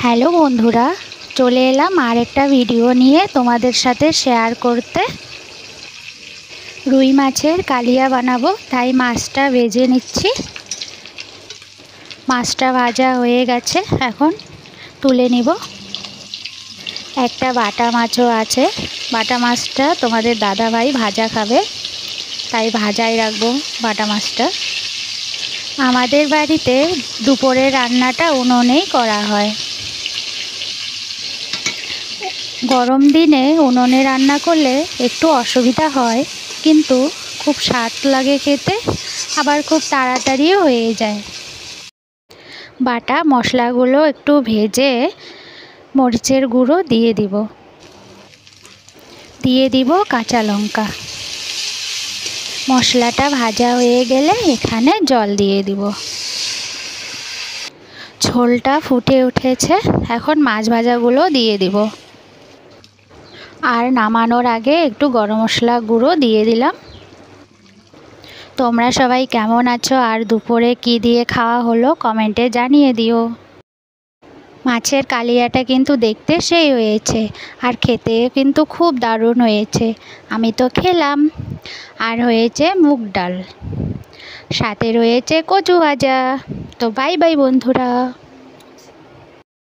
Hello বন্ধুরা, চলে এলাম আর একটা ভিডিও নিয়ে তোমাদের সাথে শেয়ার করতে। রুই মাছের কালিয়া বানাবো, তাই মাছটা ভেজে নিচ্ছি। মাছটা ভাজা হয়ে গেছে, এখন তুলে নিব। একটা বাটা মাছও আছে, বাটা মাছটা তোমাদের দাদাভাই ভাজা খাবে, তাই ভাজাই রাখবো বাটা মাছটা। আমাদের বাড়িতে দুপুরের রান্নাটা উনুনেই করা হয়। গরম দিনে উনুনে রান্না করলে একটু অসুবিধা হয়, কিন্তু খুব স্বাদ লাগে খেতে, আবার খুব তাড়াতাড়িও হয়ে যায়। বাটা মশলাগুলো একটু ভেজে মরিচের গুঁড়ো দিয়ে দিব কাঁচা লঙ্কা। মশলাটা ভাজা হয়ে গেলে এখানে জল দিয়ে দিব। ঝোলটা ফুটে উঠেছে, এখন মাছ ভাজাগুলো দিয়ে দিব। আর নামানোর আগে একটু গরম মশলা গুঁড়ো দিয়ে দিলাম। তোমরা সবাই কেমন আছো আর দুপুরে কি দিয়ে খাওয়া হলো কমেন্টে জানিয়ে দিও। মাছের কালিয়াটা কিন্তু দেখতে সেই হয়েছে, আর খেতে কিন্তু খুব দারুণ হয়েছে। আমি তো খেলাম। আর হয়েছে মুগ ডাল, সাথে রয়েছে কচু ভাজা। তো বাই বাই বন্ধুরা।